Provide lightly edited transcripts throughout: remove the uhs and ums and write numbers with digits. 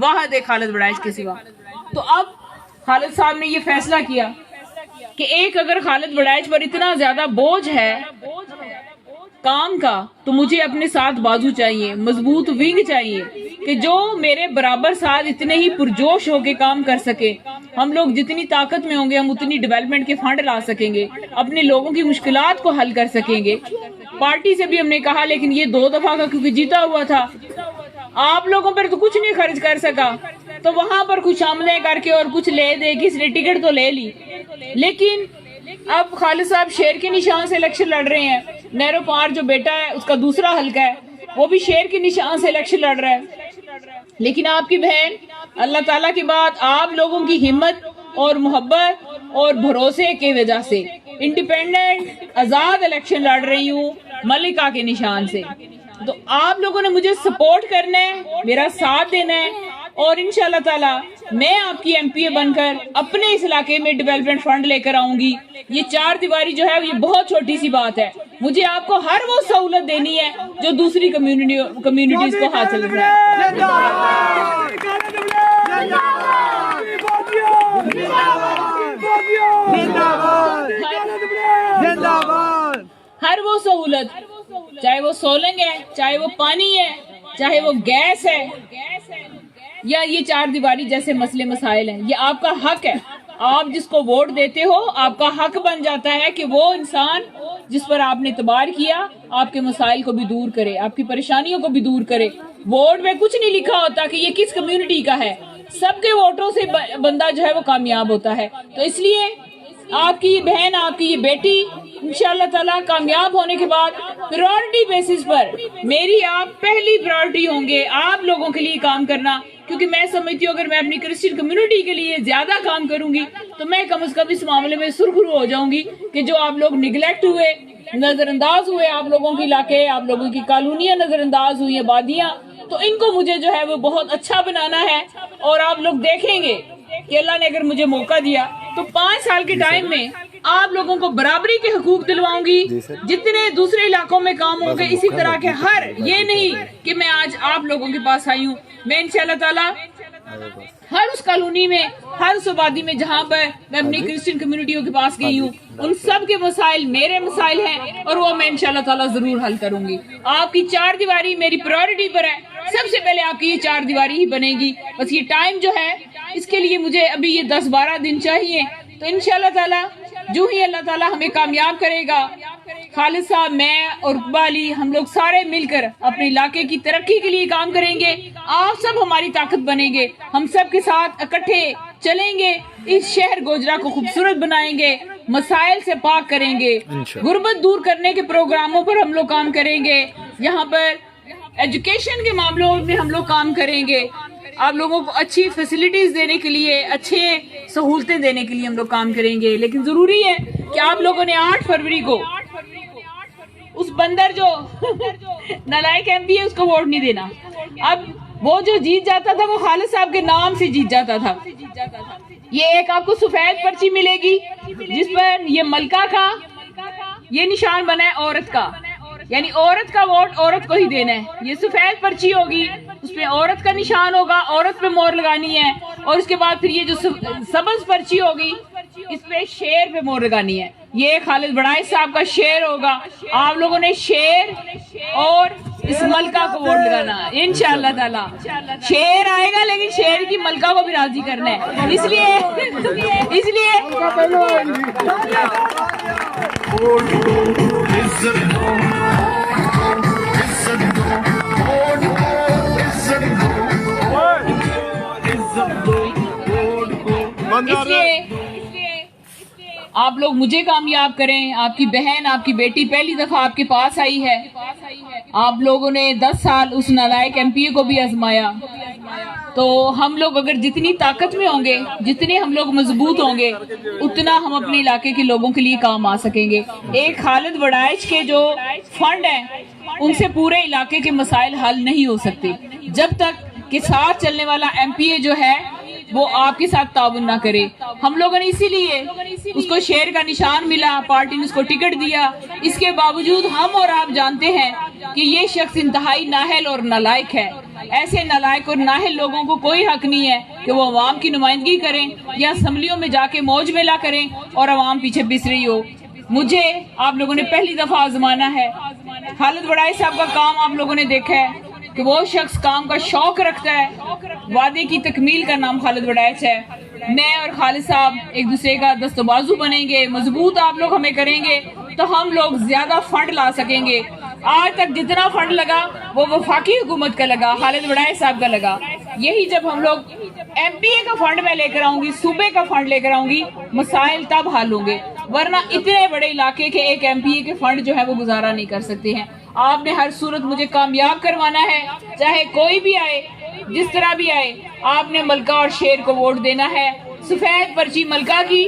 واحد ایک خالد بڑائچ کے سوا. تو اب خالد صاحب نے یہ فیصلہ کیا کہ ایک اگر خالد بڑائچ پر اتنا زیادہ بوجھ ہے کام کا تو مجھے اپنے ساتھ بازو چاہیے, مضبوط ونگ چاہیے کہ جو میرے برابر ساتھ اتنے ہی پرجوش ہو کے کام کر سکے. ہم لوگ جتنی طاقت میں ہوں گے ہم اتنی ڈیولپمنٹ کے فنڈ لا سکیں گے, اپنے لوگوں کی مشکلات کو حل کر سکیں گے. پارٹی سے بھی ہم نے کہا, لیکن یہ 2 دفعہ کا کیونکہ جیتا ہوا تھا, آپ لوگوں پر تو کچھ نہیں خرچ کر سکا, تو وہاں پر کچھ عملے کر کے اور کچھ لے دے, کس نے ٹکٹ تو لے لی. لیکن اب خالد صاحب شیر کے نشان سے الیکشن لڑ رہے ہیں. نیرو پار جو بیٹا ہے اس کا دوسرا حلقہ ہے, وہ بھی شیر کے نشان سے الیکشن لڑ رہا ہے. لیکن آپ کی بہن اللہ تعالیٰ کی بات, آپ لوگوں کی ہمت اور محبت اور بھروسے کی وجہ سے انڈیپینڈنٹ آزاد الیکشن لڑ رہی ہوں ملکہ کے نشان سے. تو آپ لوگوں نے مجھے سپورٹ کرنا ہے, میرا ساتھ دینا ہے, اور انشاءاللہ تعالی میں آپ کی ایم پی اے بن کر اپنے اس علاقے میں ڈیولپمنٹ فنڈ لے کر آؤں گی. یہ 4 دیواری جو ہے یہ بہت چھوٹی سی بات ہے, مجھے آپ کو ہر وہ سہولت دینی ہے جو دوسری کمیونٹیز کو حاصل ہے. ہر وہ سہولت, چاہے وہ سولنگ ہے, چاہے وہ پانی ہے, چاہے وہ گیس ہے, یا یہ 4 دیواری جیسے مسئلے مسائل ہیں, یہ آپ کا حق ہے. آپ جس کو ووٹ دیتے ہو آپ کا حق بن جاتا ہے کہ وہ انسان جس پر آپ نے اعتبار کیا آپ کے مسائل کو بھی دور کرے, آپ کی پریشانیوں کو بھی دور کرے. ووٹ میں کچھ نہیں لکھا ہوتا کہ یہ کس کمیونٹی کا ہے, سب کے ووٹوں سے بندہ جو ہے وہ کامیاب ہوتا ہے. تو اس لیے آپ کی یہ بہن, آپ کی یہ بیٹی انشاءاللہ تعالیٰ کامیاب ہونے کے بعد پریورٹی بیسس پر میری آپ پہلی پریورٹی ہوں گے آپ لوگوں کے لیے کام کرنا. کیونکہ میں سمجھتی ہوں اگر میں اپنی کرسچن کمیونٹی کے لیے زیادہ کام کروں گی تو میں کم از کم اس معاملے میں سرخرو ہو جاؤں گی کہ جو آپ لوگ نگلیکٹ ہوئے, نظر انداز ہوئے, آپ لوگوں کے علاقے, آپ لوگوں کی کالونیاں نظر انداز ہوئی, آبادیاں, تو ان کو مجھے جو ہے وہ بہت اچھا بنانا ہے. اور آپ لوگ دیکھیں گے کہ اللہ نے اگر مجھے موقع دیا تو 5 سال کے ٹائم میں آپ لوگوں کو برابری کے حقوق دلواؤں گی جتنے دوسرے علاقوں میں کام ہوں گے. اسی طرح کے ہر, یہ نہیں کہ میں آج آپ لوگوں کے پاس آئی ہوں, میں انشاءاللہ تعالیٰ ہر اس کالونی میں, ہر اس آبادی میں جہاں پر میں اپنی کرسچن کمیونٹیوں کے پاس گئی ہوں, ان سب کے مسائل میرے مسائل ہیں اور وہ میں انشاءاللہ تعالیٰ ضرور حل کروں گی. آپ کی 4 دیواری میری پریورٹی پر ہے, سب سے پہلے آپ کی یہ 4 دیواری ہی بنے گی. بس یہ ٹائم جو ہے اس کے لیے مجھے ابھی یہ 10-12 دن چاہیے. تو انشاءاللہ تعالیٰ جو ہی اللہ تعالیٰ ہمیں کامیاب کرے گا, خالد صاحب, میں اور اقبال علی, ہم لوگ سارے مل کر اپنے علاقے کی ترقی کے لیے کام کریں گے. آپ سب ہماری طاقت بنیں گے, ہم سب کے ساتھ اکٹھے چلیں گے, اس شہر گوجرا کو خوبصورت بنائیں گے, مسائل سے پاک کریں گے, غربت دور کرنے کے پروگراموں پر ہم لوگ کام کریں گے, یہاں پر ایجوکیشن کے معاملوں میں ہم لوگ کام کریں گے, آپ لوگوں کو اچھی فیسلٹیز دینے کے لیے, اچھے سہولتیں دینے کے لیے ہم لوگ کام کریں گے. لیکن ضروری ہے کہ آپ لوگوں نے 8 فروری کو اس بندر جو نالائق ایم پی ہے اس کو ووٹ نہیں دینا. اب وہ جو جیت جاتا تھا وہ خالد صاحب کے نام سے جیت جاتا تھا. یہ ایک آپ کو سفید پرچی ملے گی جس پر یہ ملکہ کا یہ نشان بنا ہے, عورت کا, یعنی عورت کا ووٹ عورت کو ہی دینا ہے. یہ سفید پرچی ہوگی, اس پہ عورت کا نشان ہوگا, عورت پہ مور لگانی ہے. اور اس کے بعد پھر یہ جو سبز پرچی ہوگی اس پہ شیر پہ مور لگانی ہے. یہ خالد بڑائچ صاحب کا شیر ہوگا. آپ لوگوں نے شیر اور اس ملکہ کو ووٹ لگانا ہے انشاءاللہ تعالیٰ. شیر آئے گا لیکن شیر کی ملکہ کو بھی راضی کرنا ہے. اس لیے آپ لوگ مجھے کامیاب کریں. آپ کی بہن, آپ کی بیٹی پہلی دفعہ آپ کے پاس آئی ہے. آپ لوگوں نے 10 سال اس نالائق ایم پی اے کو بھی آزمایا. تو ہم لوگ اگر جتنی طاقت میں ہوں گے, جتنے ہم لوگ مضبوط ہوں گے, اتنا ہم اپنے علاقے کے لوگوں کے لیے کام آ سکیں گے. ایک خالد بڑائچ کے جو فنڈ ہیں ان سے پورے علاقے کے مسائل حل نہیں ہو سکتے جب تک کہ ساتھ چلنے والا ایم پی اے جو ہے وہ آپ کے ساتھ تعاون نہ کرے. ہم لوگوں نے اسی لیے اس کو شیر کا نشان ملا, پارٹی نے اس کو ٹکٹ دیا. اس کے باوجود ہم اور آپ جانتے ہیں کہ یہ شخص انتہائی نااہل اور نالائق ہے. ایسے نالائق اور نااہل لوگوں کو کوئی حق نہیں ہے کہ وہ عوام کی نمائندگی کریں یا اسمبلیوں میں جا کے موج میلہ کریں اور عوام پیچھے پس رہی ہو۔ مجھے آپ لوگوں نے پہلی دفعہ آزمانا ہے۔ خالد وڑائی صاحب کا کام آپ لوگوں نے دیکھا ہے کہ وہ شخص کام کا شوق رکھتا ہے، وعدے کی تکمیل کا نام خالد وڑائچ ہے۔ میں اور خالد صاحب ایک دوسرے کا دست و بازو بنیں گے، مضبوط آپ لوگ ہمیں کریں گے تو ہم لوگ زیادہ فنڈ لا سکیں گے۔ آج تک جتنا فنڈ لگا وہ وفاقی حکومت کا لگا، خالد وڑائچ صاحب کا لگا۔ یہی جب ہم لوگ ایم پی اے کا فنڈ میں لے کر آؤں گی، صوبے کا فنڈ لے کر آؤں گی، مسائل تب حل ہوں گے، ورنہ اتنے بڑے علاقے کے ایک ایم پی اے کے فنڈ جو ہے وہ گزارا نہیں کر سکتے ہیں۔ آپ نے ہر صورت مجھے کامیاب کروانا ہے، چاہے کوئی بھی آئے، جس طرح بھی آئے۔ آپ نے ملکہ اور شیر کو ووٹ دینا ہے۔ سفید پرچی ملکہ کی،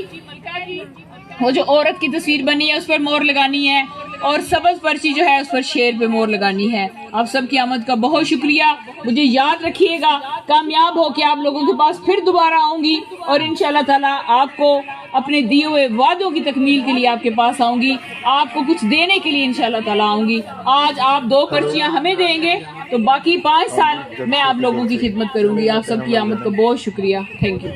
وہ جو عورت کی تصویر بنی ہے اس پر مور لگانی ہے، اور سبز پرچی جو ہے اس پر شیر پہ مور لگانی ہے۔ آپ سب کی آمد کا بہت شکریہ۔ مجھے یاد رکھیے گا، کامیاب ہو کے آپ لوگوں کے پاس پھر دوبارہ آؤں گی، اور انشاءاللہ تعالیٰ آپ کو اپنے دیے ہوئے وعدوں کی تکمیل کے لیے آپ کے پاس آؤں گی، آپ کو کچھ دینے کے لیے انشاءاللہ تعالیٰ آؤں گی۔ آج آپ 2 پرچیاں ہمیں دیں گے تو باقی 5 سال میں آپ لوگوں کی خدمت کروں گی۔ آپ سب کی آمد کا بہت شکریہ۔ Thank you.